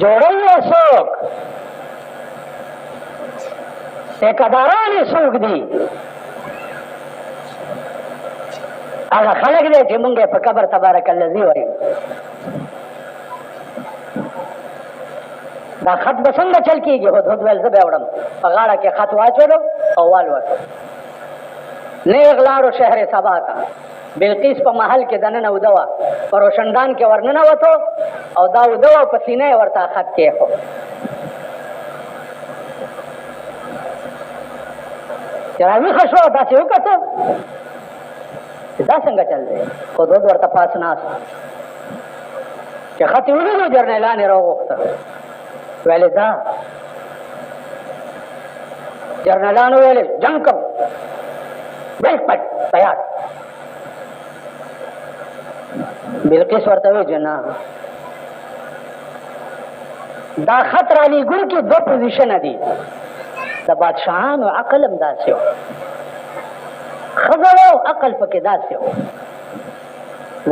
جوړوي څوک ټیکهداران یې څوک دي هغه خلک دی چې مونږ یې په قبر تبارک الذي وایو دا خط به څنګه چل کېږي هدهد ویل زه به وړم په غاړه کې خط واچولو او والوتو نیغ لاړو شهر سبا ته بلقیس په محل کې دننه اوده وه په روشندان کې ورننوتو او دا اوده وه په سینه یې ورته خط کېښود چې راویښه شوه داسې وکتل چې دا څنګه چل دی هدهد ورته پاس ناست چې خط یې ولیدو جرنیلان یې راوغوښته ویلې دا جرنیلانو ویلې جنګ کوو بیک پټ تیار بلقیس ورته وی جنا دا خط را لیږونکي 2 پوزیشنه دي د بادشاهانو عقل هم داسې و ښځه و عقل پکې داسې و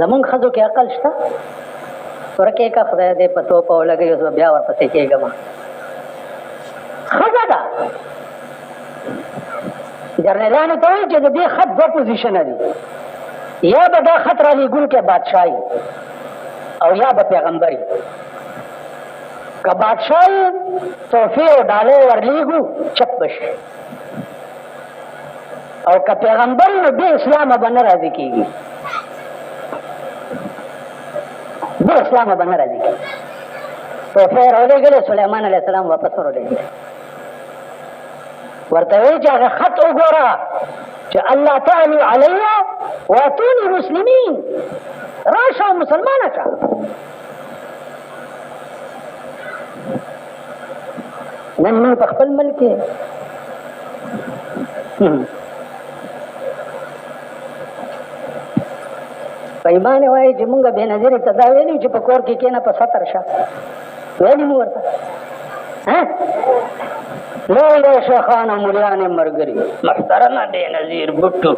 زمونږ ښځو کې عقل شته ورکې که خدای دې په توپ او لګوي اوس به بیا ورپسې کېږم ښځه ده جرنیلانو ته وایي چې د دې خط 2 پوزیشنه دي या बदा खतरा लीगुन के बादशाही और या पैगंबरी का बादशाही तोहफे और डाले और लीगू चप्पश और का पैगंबरी में बे इस्लाम बन राजी की बे इस्लाम बन राजी की तो फिर रोले गए सुलेमान अलैहिस्सलाम वापस रोले गए वर्तवे जाके खत उगोरा कि अल्लाह तालू अलैया वातूनी मुस्लिमीन राशा मुसलमान का नन्नू तखपल मल्क है पैमाने वाई जी मुंगा बेनजरी तदावेली जी पकोर की केना पर 17 शा वेली मुरता हैं लो शेखाना मुलियाने मरगरी महतरमा बेनजीर बुट्टू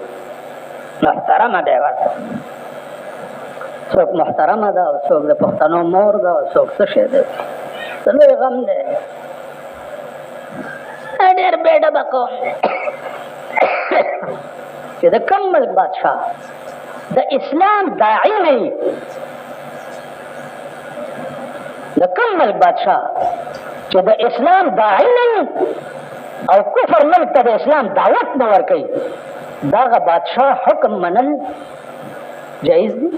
महतरमा देवाता सोक महतरमा दा सोक दे पख्तनो मोर दा सोक सशे दे चलो गम दे अडेर बेटा बको ये द कम्मल बादशाह द इस्लाम दाई नहीं द कम्मल बादशाह जो द इस्लाम दाई नहीं और कुफर मल्क द इस्लाम दावत न वर्कई दागा बादशाह हुक्म मनल जायज दी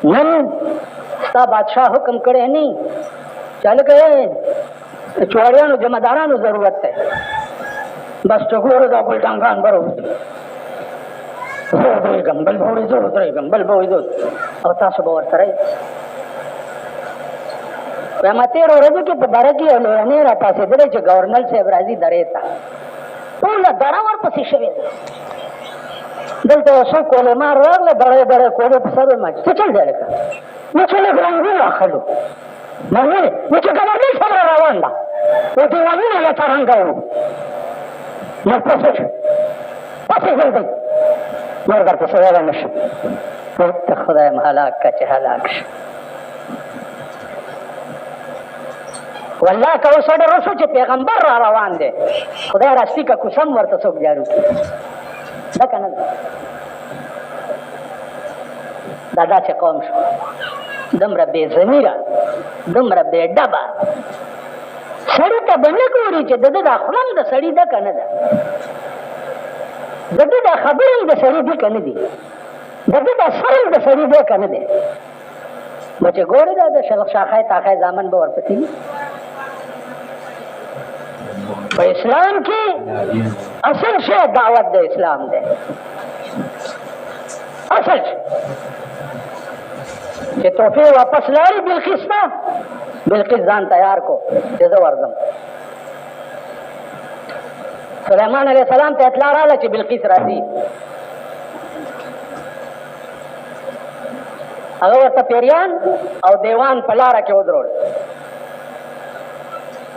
नन सा बादशाह हुक्म करे नहीं चल गए चुआड़िया जमादारा जरूरत है बस चुकलो दा बुलटांगान भरो गंबल भोड़ी दो गंबल भोड़ी दो अवता सब वर्तरे तेरो रजू के बरकी ने रहता से दरे च गवर्नर से ब्राजी दरेता तो ना दरावर पसी शवे दल तो सो कोले मार रगले दरे दरे कोले सब मच तो चल जाए का मुझे लग रंगू आखलो मने मुझे गवर्नर सब रवांडा वो दीवानी ने तरंगा मैं पसे गई मरगर तो सवाल नश तो खुदा महलाक का चहलाक वल्लाह का उसड रसो चे पैगंबर रा रवान दे खुदा रास्ती का कुसम वर्त सोक जारू दकन दादा चे कौम शो दमरा बेजमीरा दमरा बेडबा सड़ी त बने कोरी चे ददा खुलम द सड़ी दकन दा ददा खबर द सड़ी भी कन दी ददा सरल द सड़ी दे कन दे बचे गोरे दा शलख शाखाए ताखाए जामन बवर पति इस्लाम की असल से दावत दे इस्लाम दे असल से तोहफे वापस लाई बिल्किस ना बिल्किस जान तैयार को जैसे वर्दम सुलेमान अलैहिस्सलाम पे इतला रहा चे बिल्किस राजी अगर वर्ता पेरियान और देवान पलारा के उधरोड़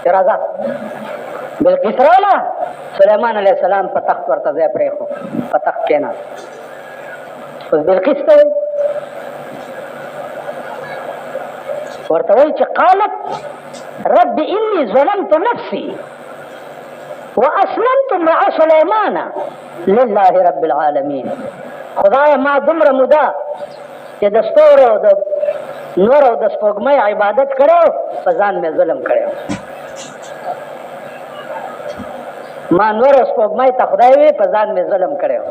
राजा बिल्किस राला सुलेमान अलैहिस्सलाम पतख वर्ता जय प्रेखो पतख केना उस बिल्किस तो वर्ता वही च कालत रब इन्नी ज़लमतु नफ्सी व अस्लमतु मअ सुलेमान लिल्लाहि रब्बिल आलमीन खुदाए मा दुमर मुदा ये दस्तूर और नूर और दस्तोगमय इबादत करो फजान में जुल्म करो मां नूर और दस्तोगमय तखदाए वे फजान में जुल्म करो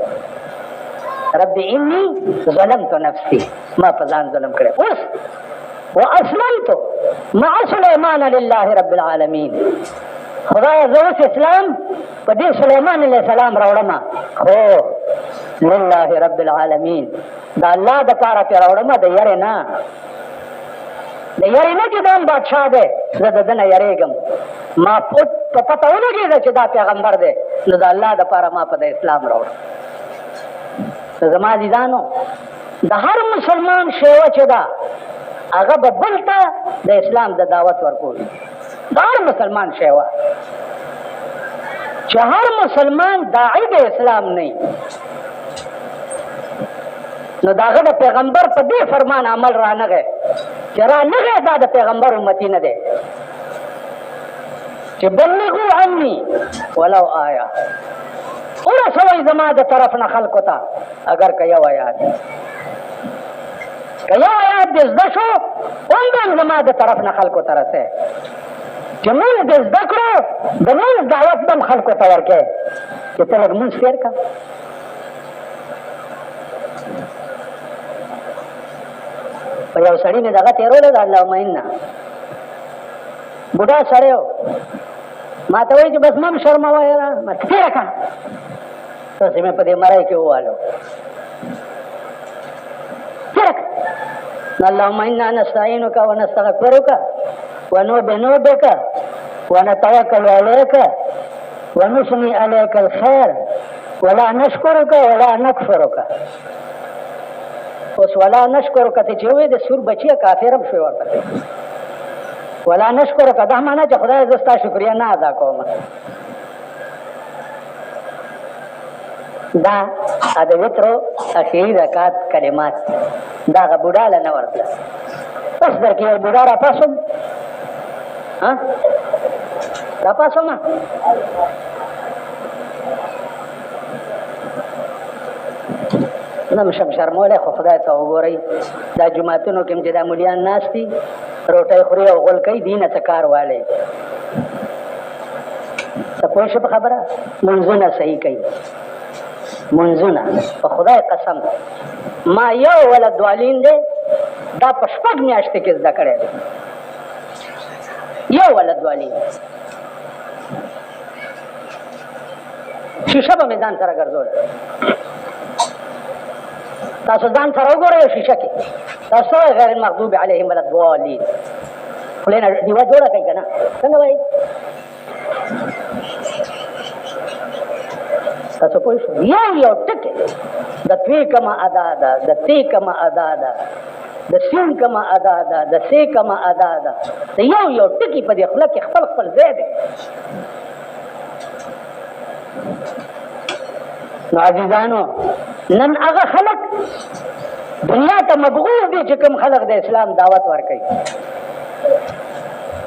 रब्बी इन्नी ज़लमतु नफ्सी मां फजान जुल्म करो उस वो अस्लमतु मअ सुलेमान लिल्लाहि रब्बिल आलमीन खुदाए ज़ोस इस्लाम पदे सुलेमान अलैहिस्सलाम रावड़मा हो लिल्लाहि रब्बिल आलमीन दा अल्लाह द पारा पे रावड़मा द यारे ना कि दाम बादशाह दे ज़ददना यारेगम मा पुत पता लगे द चदा पैगंबर दे द अल्लाह द पारा मा पदे इस्लाम रावड़ जमा दीदानो द हर मुसलमान शेवा चदा आगा बबलता द इस्लाम द दावत वरको हर मुसलमान शेवा चार मुसलमान दाई दे इस्लाम नहीं न दागा द पैगंबर पदे फरमान अमल रा न गए चरा न गए दा द पैगंबर उम्मती न दे कि बल्लिगु अन्नी वलो आया ورسوئ زما د طرف نه خلکو ته اگر که یو آیات دې زده شو هم زما د طرف نه خلکو ته رسئ چې مونځ دې زده کړو د مونځ دعوت به هم خلکو ته ورکئ چې ته لږ مونځ تېر کړه. په یو سړي مې دغه تېرولی ده اللهم انا بوډا سړی و ما ته وایي چې بس مه م شرموه یاره ما تېره کړه داسې مې په دې مرۍ کې ووالو تېره کړه. اللهم انا نستعینک ونستغفرک ونؤمن بک ونتوکل علیک ونثني علیک الخیر ولا نشکرک ولا نکفرک. اوس ولا نشکرک ته چې وایي د سور بچیه کافر هم شوی ورته ولا نشکرک دا معنا چې خدای زه ستا شکریه نه ادا کوم. دا د وترو اخري رکعت کلمات دا هغه بوډا له نه ورتله. اوس در کې یو بوډا راپاڅوم راپاڅوم نه مشم شرمولی خو خدای ته وګورئ دا جوماتونو کې چې دا مولیان ناست دي روټۍ خوري او غول کوي دي نه څه کار والی ته پوه شو په خبره منځونه صحیح کوي منځونه په خدای قسم ما یو ولد والین دی دا په شپږ میاشتې کې زده کړی دی یو ولد والین شیشه به مې ځان سره ګرځوله تاسو ځان سره وګورئ شیشه کې تاسو غیر المغضوب علیهم ولا الضالین خولې نه دیوه جوړه کوي که نه څنګه وایي تاسو پوه شو یو ټکی د توی کمه ادا ده د تی کمه ادا ده د سین کمه ادا ده د سی کمه ادا ده د یو ټکی په دې خوله کې خپل ځای دی. نو عزیزانو نن هغه خلک دنیا ته مبغوض دي چې کوم خلک د اسلام دعوت ورکوي.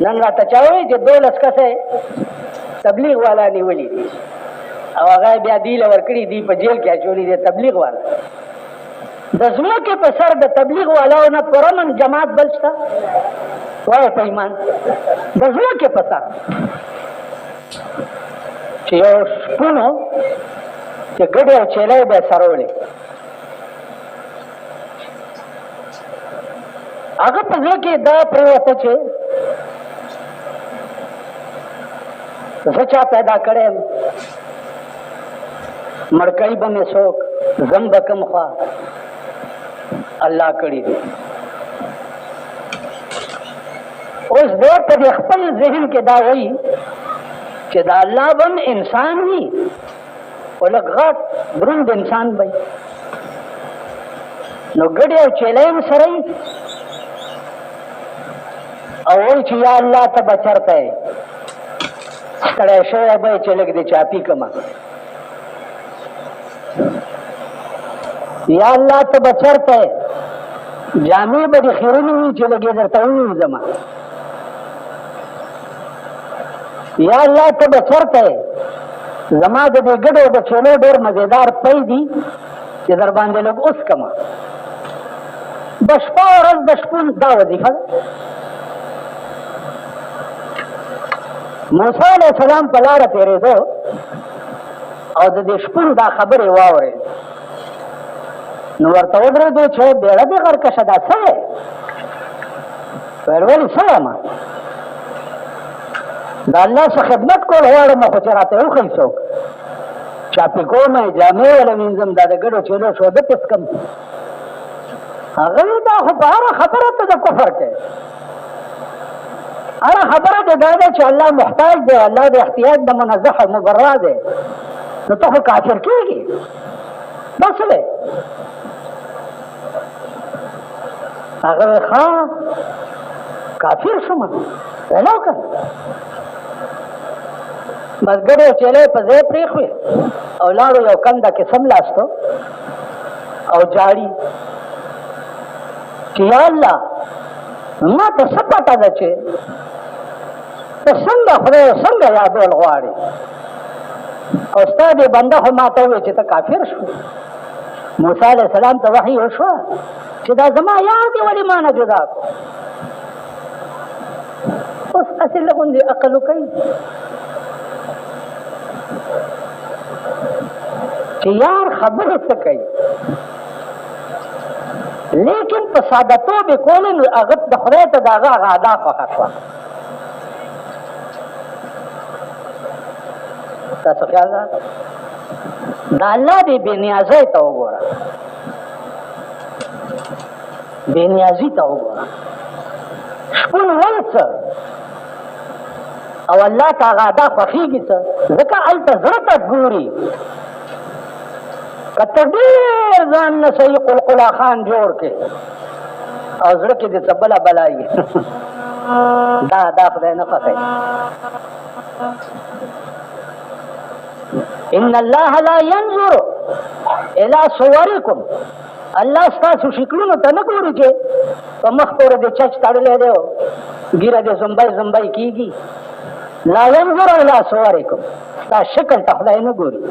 نن راته چا وایي چې 12 کسه تبلیغ والا نیولي دي او هغه بیا دیله ورکړي دي په جیل کې اچولي دي تبلیغ والا. د ځمکې په سر د تبلیغ والاو نه پرمن جماعت بل شته وایي په ایمان د ځمکې په سر چې یو شپون و چې ګډې او چیلۍ به یې سرولې هغه په زړه کې دا پرېوته چې زه چا پیدا کړی یم مړکۍ به مې څوک زم به کوم خوا الله کړي دي. اوس دی په دې خپل ذهن کې دا وایي چې دا الله به هم انسان وي او لږ غټ دروند انسان به نو ګډې او چیلۍ هم سره وي او وایي چې یا الله ته به چېرته یې ستړی شوی به یې چې لږ دې چاپي کړمه یا الله ته به چېرته یې جامې به دې خیرونې وي چې لږ یې درته ووینځمه یا الله ته به چېرته یې زما د دې ګډو د چیلو ډېر مزېدار پی دي چې در باندې لږ اوس کړمه د شپه ورځ د شپون دا وظیفه ده. موسی علیه السلام په لاره تېرېدو او د دې شپون دا خبرې واورېد نو ورته ودرېدو چې بیړه دې غرکشه دا څه دی ویل ولې څه یمه د الله څه خدمت کول غواړم خو چې راته وښیي څوک چاپې کوم جامې وله وینځم دا د ګډو چیلو شوده پس کم هغه دا خو په هره خبره ته د کفر کوي هره خبره ته دا ده چې الله محتاج دی الله د احتیاج د منزه مبرا دی نو ته خو کافر کېږي بس دی هغه ښه کافر شومه ویلو که بس ګډې او چیلۍ په ځای پرېښوې او لاړو یو کنده کې سملاستو او جاړي چې یا الله ما ته څه پته ده چې ته څنګه خدای څنګه یادول غواړې او ستا دې بنده خو ما ته وویل چې ته کافر شو. موسی علیه السلام ته وحی وشوه چې دا زما یار دې ولې ما نه جدا کړو. اوس هسې لږ غوندې عقل وکوي چې یار خبرې څه کوي، لیکن په سادهتوب یې کولې نو هغه د خدای ته د هغه ادا خوښه شوه. تاسو خیال ده د الله دې بې نیازۍ ته وګوره، بې نیازي ته وګوره، شپون ولې څه او الله ته هغه ادا خوښېږي څه، ځکه هلته زړه ته ګوري. که ته ډېر ځان نه صحیح قلقلا خان جوړ کړې او زړه کې دې څه بله بلایي دا خدای نه خوښوي. ان الله لا ينظر الى صوركم، الله ستاسو شکلونو ته نه ګوري چې په مخ پورې دې چچ تړلی دی او ګیره دې زمبی کېږي. لا ينظر الى صوركم، ستا شکل ته خدای نه ګوري.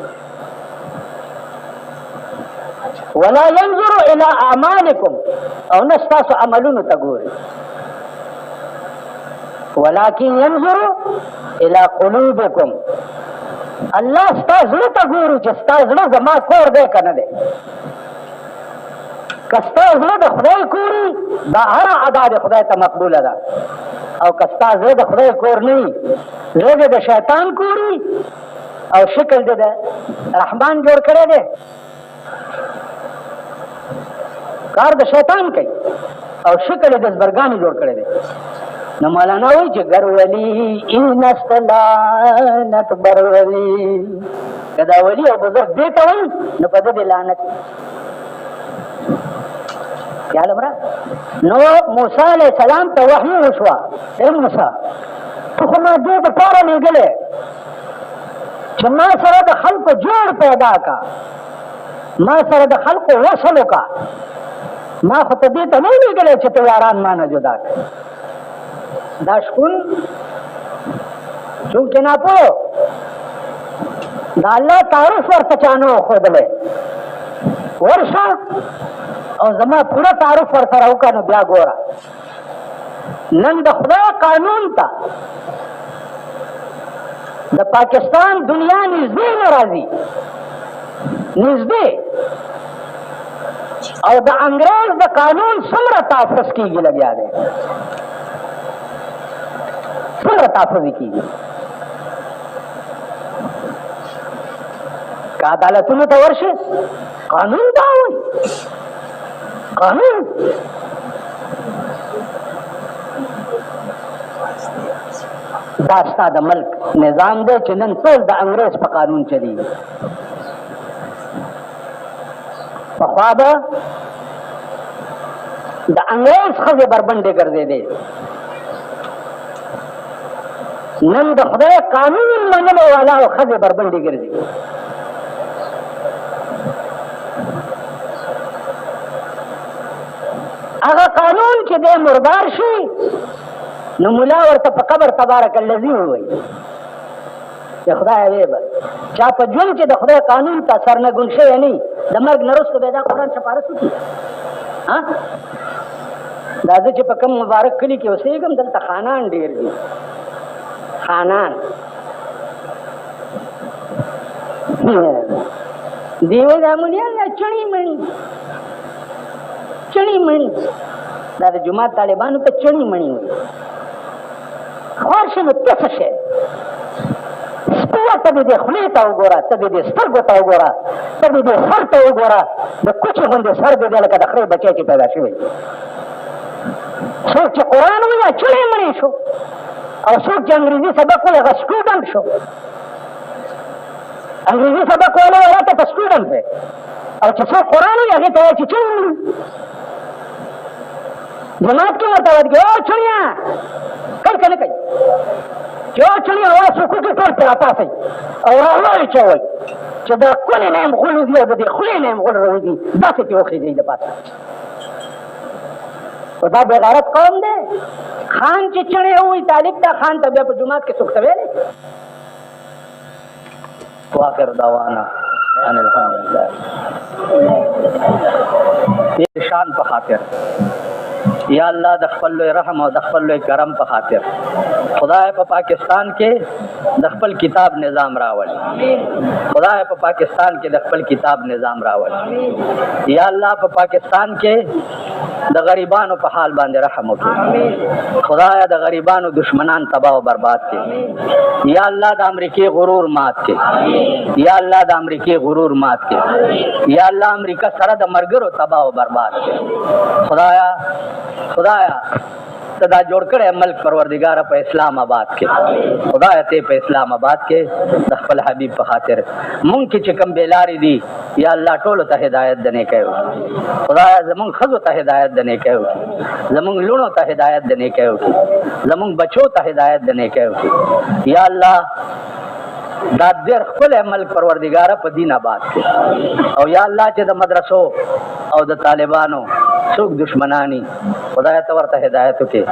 ولا ينظر الى اعمالكم، او نه ستاسو عملونو ته ګوري. ولكن ينظر الى قلوبكم، الله ستا زړه ته ګوري چې ستا زړه زما کور دی که نه دی. که ستا زړه د خدای کوري دا هره ادا د خدای ته مقبوله ده، او که ستا زړه د خدای کور نه وي زړه دې د شیطان کوري او شکل دې د رحمان جوړ کړی دی، کار د شیطان کوي او شکل د زبرګانو جوړ کړی دی. نو مولانا وایي چې گر ولی این است لعنت بر ولی، که دا ولی او بزرگ دې ته وایي نو په ده دې لعنت. خیال امرا نو موسی علیه السلام ته وحی وشوه، ای موسی ته خو ما دې دپاره لېږلی چې ما سره د خلکو جوړ پیدا کا، ما سره د خلکو وصل وکړه، ما خو ته دې ته نه لېږلی چې ته یاران ما نه جدا کړې. دا شکون څوک چې ناپوه د الله تعارف ورته چا نه وښودلی، ورشه او زما پوره تعارف ورسره وکړه. نو بیا ګوره نن د خدای قانون ته د پاکستان دنیا نږدې نه راځي، نږدې، او د انګریز د قانون څومره تحفظ کېږي لګیا دی، څومره تحفظ کېږي. که عدالتونو ته ورشي قانون دا وایي، قانون دا ستا د ملک نظام دی چې نن ټول د انګریز په قانون چلیږي. پخوا به د انګریز ښځې بربنډې ګرځېدې، نن د خدای قانون منلو والا او ښځې بربنډې ګرځي. هغه قانون چې دی مردار شي نو ملا ورته په قبر تبارک الذی ووایي چې خدای وی به چا په ژوند کې د خدای قانون ته سرنګون شوی نه وي د مرګ نه وروسته به دا قرآن سپارښت وکړي. دا زه چې په کوم مبارک کلي کې اوسېږم دلته خانان ډېر دي، خانان دی وایي دا مولیان دا چڼې مڼي دا د جومات طالبانو ته چڼې مڼي وایي. خوار شي نو ته څه شی سپیه ته دې خولې ته وګوره، ته دې سترګو ته وګوره، ته دې سر ته وګوره، د کوچې غوندې سر دې دی لکه د خرې بچی چې پیدا شوی. څوک چې قرآن وایي چڼې مڼې شو، او څوک چې انګریزي سبق وایي هغه سټوډنټ شو. انګریزي سبق ویلی هغه ته په سټوډنټ دی، او چې څوک قرآن وایي هغې ته وایي چې چڼې مڼې. جماعت کې ورته وایي او چڼیا کوي که نه کوي چې او چڼې اواز وکړو کې ټول پرې راپاڅئ او راوړئ چوئ چې د کونې نه یم غول وځي او د دې خولې نه یم غول راوځي، داسې پرې وخېږئ د پاسه. خو دا بې غیرت قوم دی. خان چې چڼې ووایي طالب ته خان ته بیا په جومات کې څوک ته ویلی واخر دعوانا ان الحمدللہ. تیر شان په خاطر یا الله د خپل لوی رحم او د خپل لوی کرم په خاطر خدای په پاکستان کې د خپل کتاب نظام راولي. خدای په پاکستان کې د خپل کتاب نظام راولي. یا الله په پاکستان کې د غریبانو په حال باندې رحم وکړي. خدای د غریبانو دشمنان تباہ او برباد کړي. یا الله د امریکای غرور مات کړي. یا الله د امریکای غرور مات کړي. یا الله امریکا سره د مرګرو تباہ او برباد کړي. خدایا ته دا جوړ کړی ملک پروردگار په اسلام آباد کې. خدایا ته په اسلام آباد کې د خپل حبیب په خاطر مونږ کې چې کوم بیلاری دي یا الله ټولو ته هدایت د نیکۍ وکړي. خدایا زمونږ ښځو ته هدایت د نیکۍ وکړي. زمونږ لوڼو ته هدایت د نیکۍ وکړي. زمونږ بچو ته هدایت د نیکۍ وکړي. یا الله دا ډېر ښکلی ملک پروردګاره په دین آباد کې. او یا الله چې د مدرسو او د طالبانو څوک دشمنانی خدای ته ورته هدایت وکړي.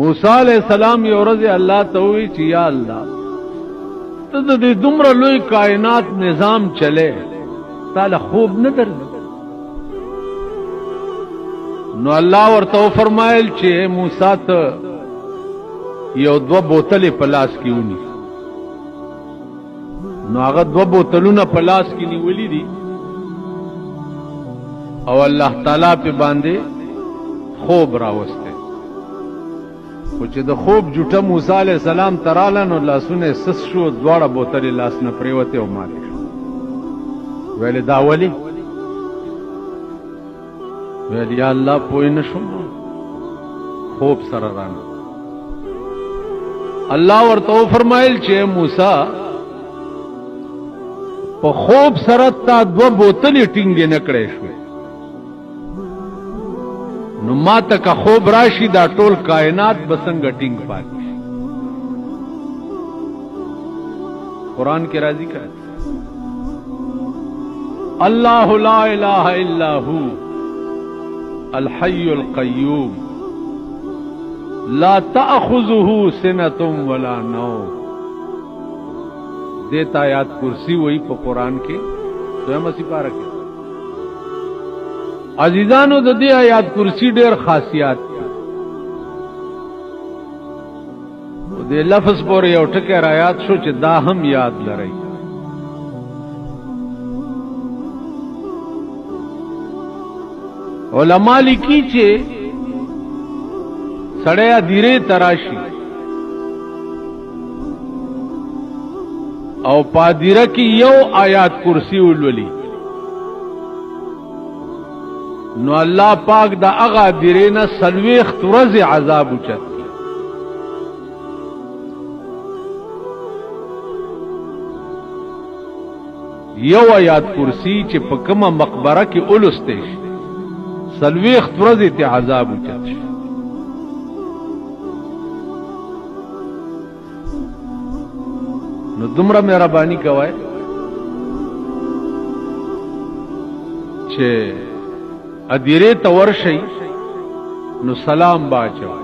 موسی علیہ السلام یو ورځ الله ته وی چې یا الله ته د دې دومره لوی کائنات نظام چلے تعالی خوب نه درځي. نو الله ورته فرمایل چې موسی ته یو 2 بوتلې په لاس کې ونی. نو هغه 2 بوتلونه په لاس کې نیولې دي او الله تعالی په باندې خوب راوسته. خو چې د خوب جوټه موسی علیہ السلام تراله نو لاسونه سس شو، 2 بوتلې لاس نه پریوته او مات شو. ویل دا ولی؟ ویل یا الله پوه نه شوم خوب سره رانه. الله ورته فرمایل چې موسی په خوب سره تا 2 بوتلې ټینګې نه کړې شوې. نو ما ته که خوب راشي دا ټول کائنات بسنګ ټینګ پاتې شي. قرآن کې راځي که الله لا اله الا هو الحي القيوم لا تأخذه سنة ولا نوم. دیتا آیات کرسی وہی په قرآن کې دویمه سپاره کې. عزیزانو د دې آیات کرسی ډېر خاصیات دي. د لفظ پورې یو ټکی را یاد شو چې دا هم یاد لرئ. علماء لیکي چې سړی ادیره تراشي او پادیره کې یو آیات کرسی ولولي نو الله پاک دا هغه ادیره نه 40 ورځې عذاب اوچت. یو آیات کرسی چې په کومه مقبره کې اولسته شي 40 ورځې ته عذاب اوچت شي. نو دومره مهرباني کوي چې ادیره ته ورشي نو سلام باچوي.